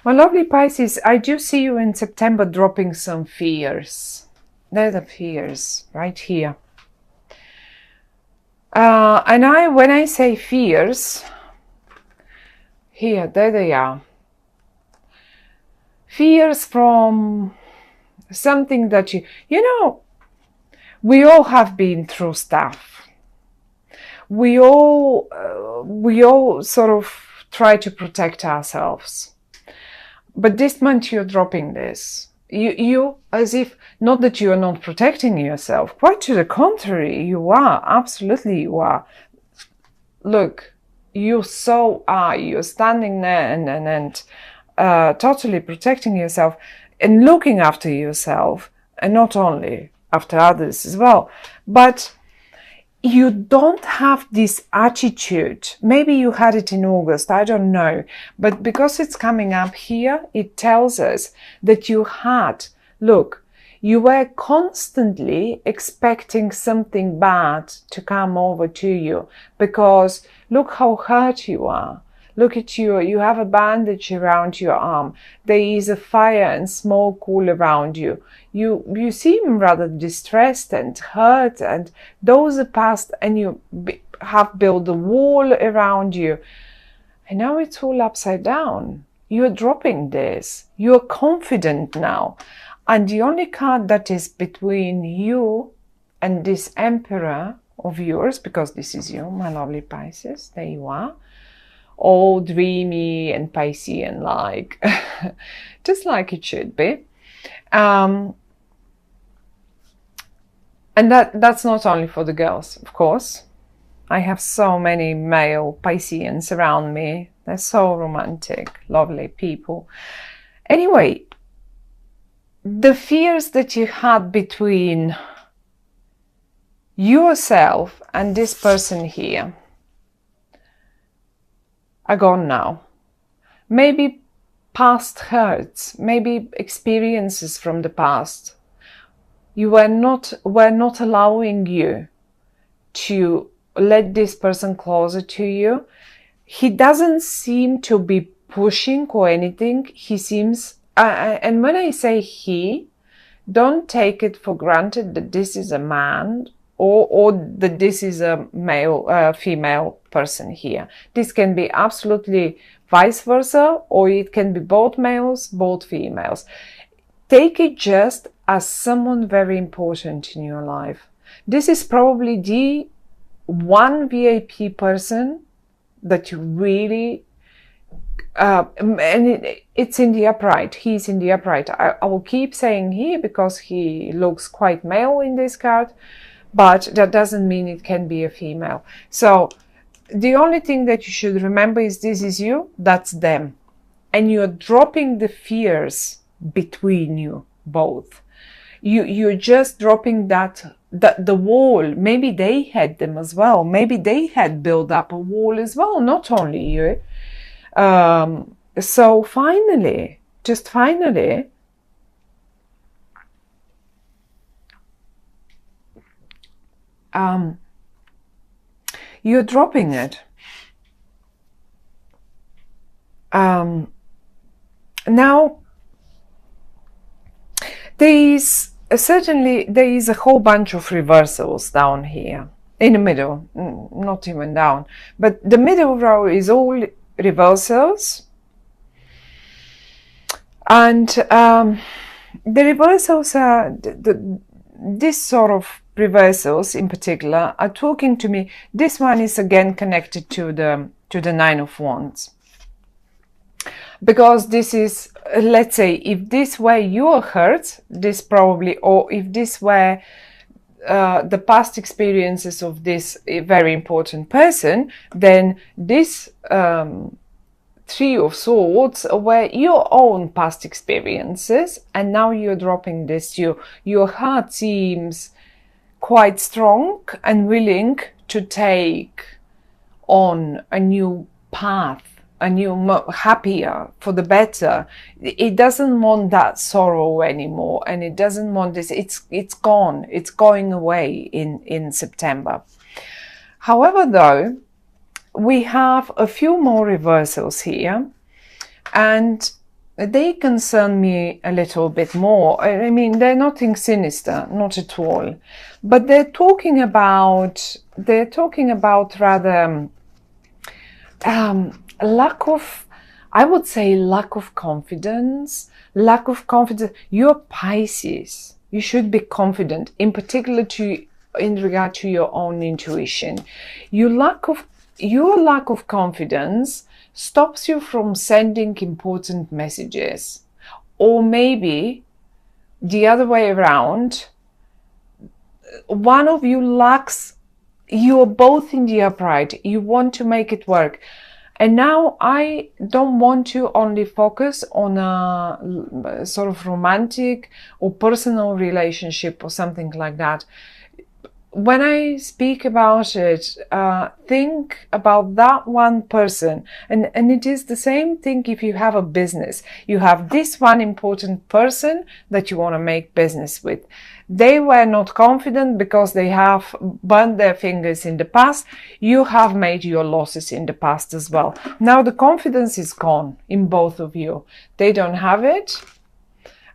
My lovely Pisces, I do see you in September dropping some fears. They're the fears right here. And when I say fears, here, there they are. Fears from something that you know, we all have been through stuff. We all sort of try to protect ourselves. But this month you're dropping this. You as if, not that you are not protecting yourself, quite to the contrary, you are, absolutely you are. Look, you so are, you're standing there and totally protecting yourself and looking after yourself, and not only after others as well, but you don't have this attitude. Maybe you had it in August, I don't know. But because it's coming up here, it tells us that you had, look, you were constantly expecting something bad to come over to you, because look how hurt you are. Look at you, you have a bandage around your arm. There is a fire and smoke all around you. You seem rather distressed and hurt, and those are past, and you have built a wall around you. And now it's all upside down. You're dropping this. You're confident now. And the only card that is between you and this Emperor of yours, because this is you, my lovely Pisces, there you are, all dreamy and Piscean like, just like it should be. And that's not only for the girls, of course. I have so many male Pisceans around me. They're so romantic, lovely people. Anyway, the fears that you had between yourself and this person here are gone now. Maybe past hurts, maybe experiences from the past. You were not allowing you to let this person closer to you. He doesn't seem to be pushing or anything. He seems, and when I say he, don't take it for granted that this is a man or that this is a male, female person here. This can be absolutely vice versa, or it can be both males, both females. Take it just as someone very important in your life. This is probably the one VIP person that you really, and it's in the upright. He's in the upright. I will keep saying he because he looks quite male in this card, but that doesn't mean it can be a female. So the only thing that you should remember is this is you, that's them. And you're dropping the fears between you both. You're just dropping the wall. Maybe they had them as well. Maybe they had built up a wall as well, not only you. So finally, just finally, you're dropping it. Now, there is a whole bunch of reversals down here in the middle, not even down, but the middle row is all reversals, and the reversals are this sort of reversals in particular are talking to me. This one is again connected to the Nine of Wands, because this is, let's say, if this were your hurt, this probably, or if this were the past experiences of this very important person, then this Three of Swords were your own past experiences, and now you're dropping this. Your heart seems quite strong and willing to take on a new path, a new, happier, for the better. It doesn't want that sorrow anymore, and it doesn't want this. It's gone. It's going away in September. However, though, we have a few more reversals here, and they concern me a little bit more. I mean, they're nothing sinister, not at all. But they're talking about rather lack of, I would say, lack of confidence. Lack of confidence. You're Pisces. You should be confident, in particular in regard to your own intuition. Your lack of confidence stops you from sending important messages. Or maybe the other way around, one of you lacks, you're both in the upright, you want to make it work. And now I don't want to only focus on a sort of romantic or personal relationship or something like that. When I speak about it, think about that one person. And it is the same thing if you have a business. You have this one important person that you want to make business with. They were not confident because they have burned their fingers in the past. You have made your losses in the past as well. Now the confidence is gone in both of you. They don't have it.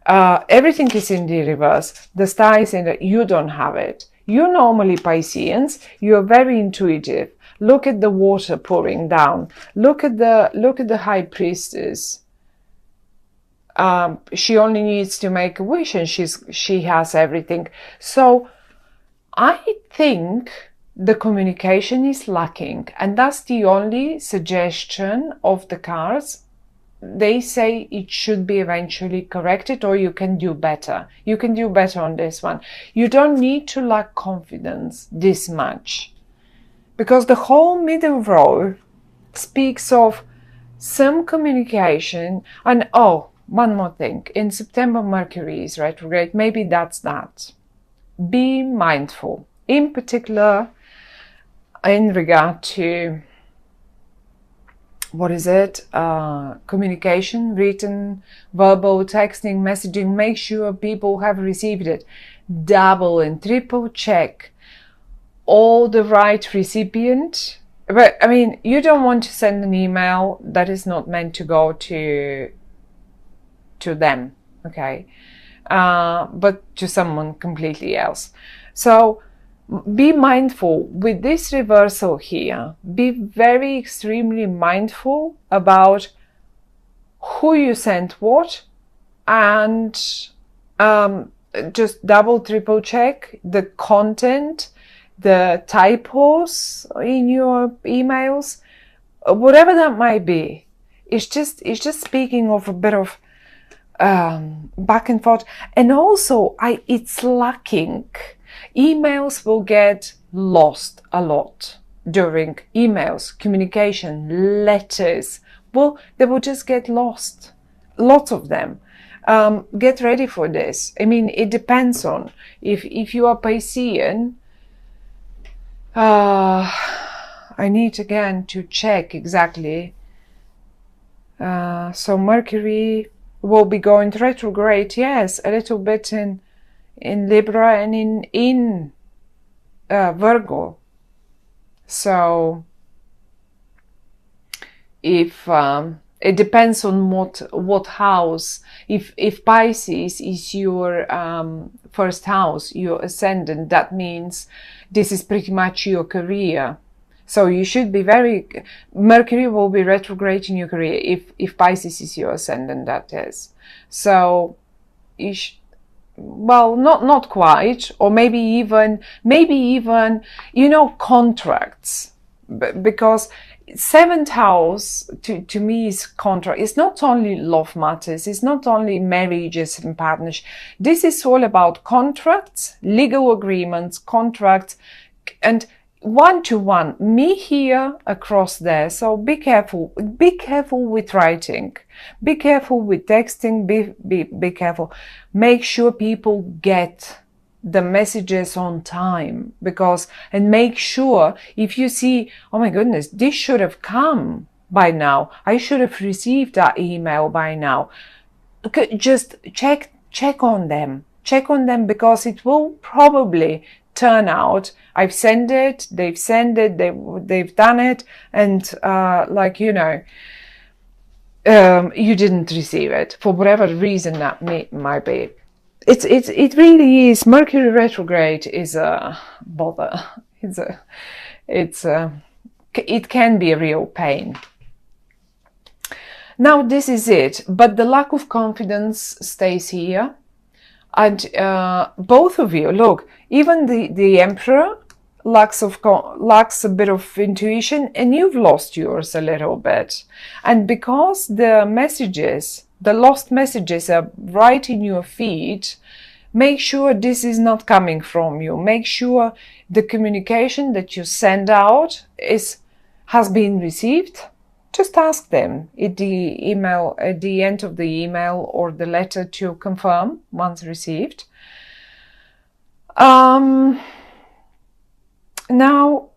Everything is in the reverse. The star is in the, you don't have it. You're normally Pisceans. You're very intuitive. Look at the water pouring down. Look at the High Priestess. She only needs to make a wish, and she has everything. So I think the communication is lacking, and that's the only suggestion of the cards. They say it should be eventually corrected, or you can do better. You can do better on this one. You don't need to lack confidence this much, because the whole middle row speaks of some communication. And oh, one more thing. In September, Mercury is retrograde. Maybe that's that. Be mindful, in particular in regard to, what is it? Communication, written, verbal, texting, messaging. Make sure people have received it. Double and triple check all the right recipient. But I mean, you don't want to send an email that is not meant to go to them, okay? But to someone completely else. So be mindful with this reversal here. Be very extremely mindful about who you sent what, and just double, triple check the content, the typos in your emails, whatever that might be. It's just speaking of a bit of back and forth, and also it's lacking. Emails will get lost a lot during emails, communication, letters. Well, they will just get lost. Lots of them. Get ready for this. I mean, it depends on if you are Piscean. I need again to check exactly. So Mercury will be going retrograde. Yes, a little bit in Libra and in Virgo. So if it depends on what house. If Pisces is your first house, your ascendant, that means this is pretty much your career. So you should be Mercury will be retrograde in your career if Pisces is your ascendant, that is. So you well, not quite, or maybe even, contracts, because seventh house to me is contract. It's not only love matters. It's not only marriages and partnerships. This is all about contracts, legal agreements, contracts, and one-to-one, me here, across there. So be careful with writing, be careful with texting, be careful. Make sure people get the messages on time, and make sure if you see, oh my goodness, this should have come by now, I should have received that email by now. Just check on them, because it will probably turn out I've sent it, they've sent it, they've done it, and you didn't receive it for whatever reason that might be. It really is. Mercury retrograde is a bother. It can be a real pain. Now this is it, but the lack of confidence stays here, and both of you, look, even the Emperor lacks a bit of intuition, and you've lost yours a little bit. And because the lost messages are right in your feed, make sure this is not coming from you. Make sure the communication that you send out has been received. Just ask them at the email, at the end of the email or the letter, to confirm once received. Now,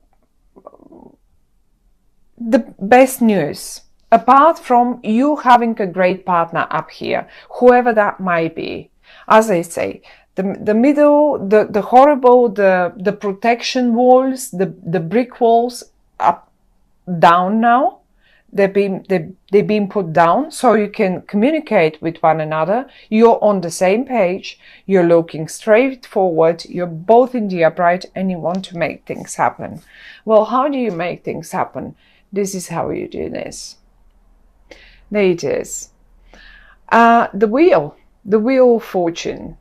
the best news, apart from you having a great partner up here, whoever that might be, as I say, the middle, the horrible, the protection walls, the brick walls up, down now. They've been put down, so you can communicate with one another. You're on the same page. You're looking straight forward. You're both in the upright, and you want to make things happen. Well, how do you make things happen? This is how you do this. There it is. The wheel of fortune.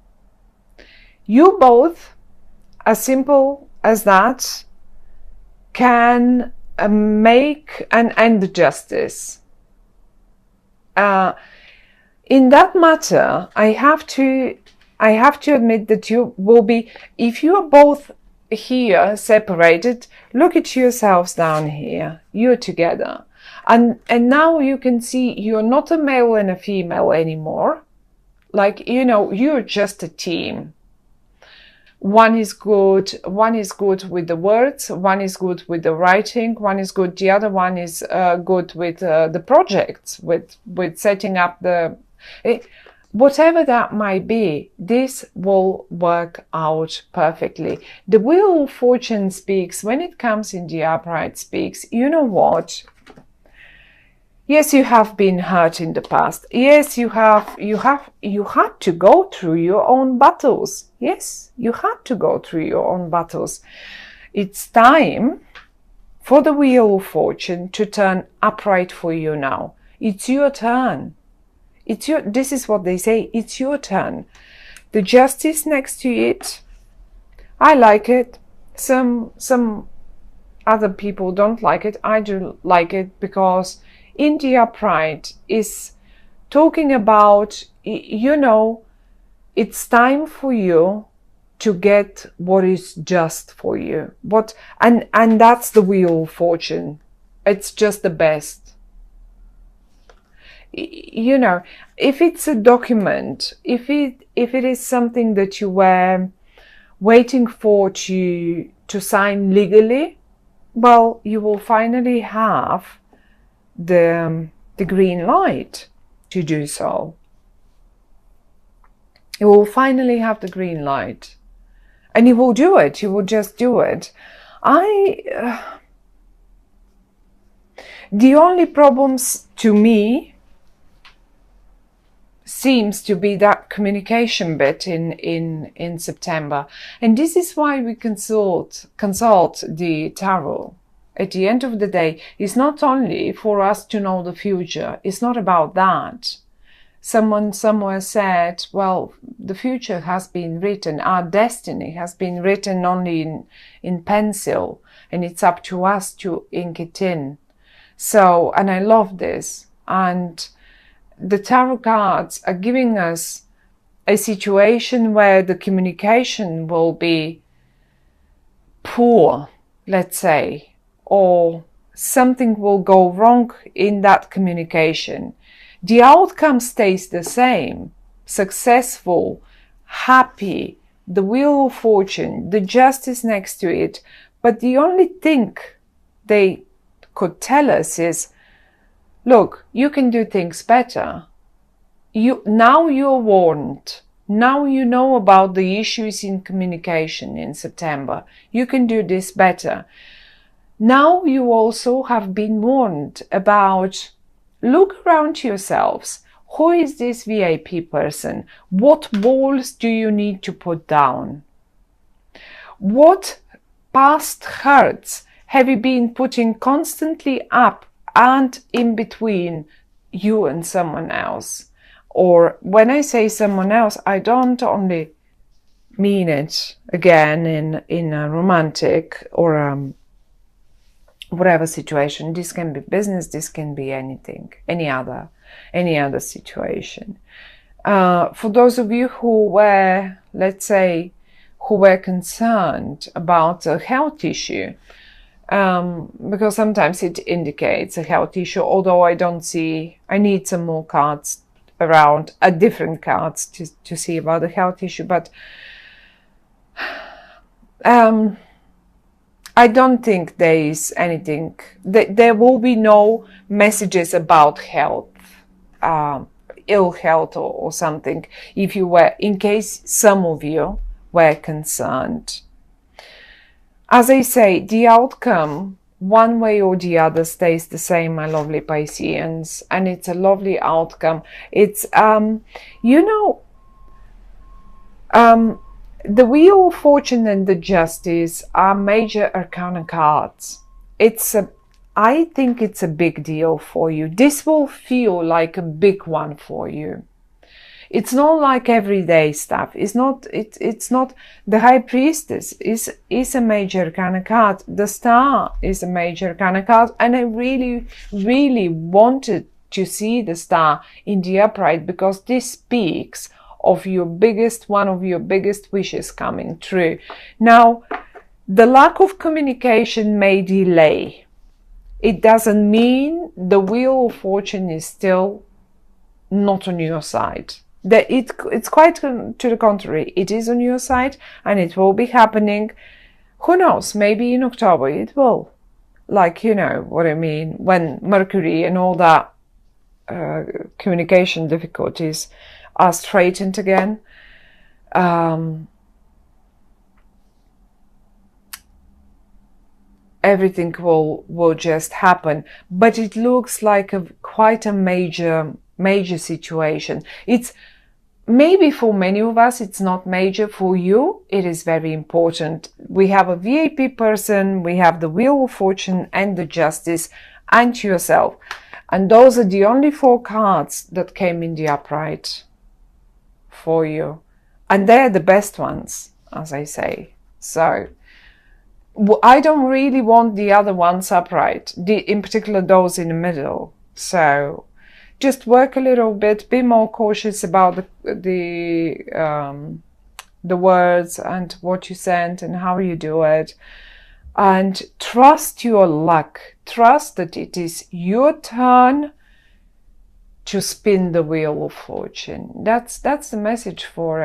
You both, as simple as that, can make and end the justice. In that matter, I have to admit that you will be, if you are both here separated, look at yourselves down here. You're together, and now you can see you're not a male and a female anymore. Like, you know, you're just a team. One is good with the words, one is good with the writing, one is good, the other one is good with the projects, with setting up whatever that might be. This will work out perfectly. The Wheel of Fortune speaks, when it comes in the upright, speaks, you know what? Yes, you have been hurt in the past. Yes, you had to go through your own battles. Yes, you had to go through your own battles. It's time for the Wheel of Fortune to turn upright for you now. It's your turn. This is what they say. It's your turn. The Justice next to it, I like it. Some other people don't like it. I do like it because in the upright is talking about, you know, it's time for you to get what is just for you. And that's the Wheel of Fortune. It's just the best. You know, if it's a document, if it is something that you were waiting for to sign legally, well, you will finally have the green light to do so. You will finally have the green light, and you will do it. You will just do it. The only problems to me seems to be that communication bit in September, and this is why we consult the tarot. At the end of the day, it's not only for us to know the future. It's not about that. Someone somewhere said, well, the future has been written. Our destiny has been written only in pencil, and it's up to us to ink it in. So, and I love this. And the tarot cards are giving us a situation where the communication will be poor, let's say, or something will go wrong in that communication. The outcome stays the same: successful, happy, the Wheel of Fortune, the Justice next to it. But the only thing they could tell us is, look, you can do things better. Now you're warned. Now you know about the issues in communication in September. You can do this better. Now you also have been warned about look around yourselves. Who is this VIP person? What walls do you need to put down? What past hurts have you been putting constantly up and in between you and someone else? Or when I say someone else, I don't only mean it again in a romantic or whatever situation. This can be business, this can be anything, any other situation. For those of you who were, let's say, who were concerned about a health issue, because sometimes it indicates a health issue, although I don't see, I need some more cards around, different cards to see about the health issue, but I don't think there is anything, there will be no messages about health, ill health or something, if you were, in case some of you were concerned. As I say, the outcome, one way or the other, stays the same, my lovely Pisceans, and it's a lovely outcome. It's, the Wheel of Fortune and the Justice are major arcana cards. I think it's a big deal for you. This will feel like a big one for you. It's not like everyday stuff. It's not the High Priestess is a major arcana card. The Star is a major arcana card, and I really, really wanted to see the Star in the upright because this speaks of one of your biggest wishes coming true. Now, the lack of communication may delay. It doesn't mean the Wheel of Fortune is still not on your side. It's quite to the contrary. It is on your side, and it will be happening. Who knows? Maybe in October it will. Like, you know what I mean, when Mercury and all that communication difficulties are straightened again. Everything will just happen, but it looks like quite a major situation. It's maybe for many of us it's not major. For you it is very important. We have a VIP person, we have the Wheel of Fortune and the Justice and yourself, and those are the only 4 cards that came in the upright for you, and they're the best ones, as I say. So I don't really want the other ones upright, in particular those in the middle. So just work a little bit, be more cautious about the words and what you send and how you do it, and trust your luck. Trust that it is your turn to spin the Wheel of Fortune. That's the message for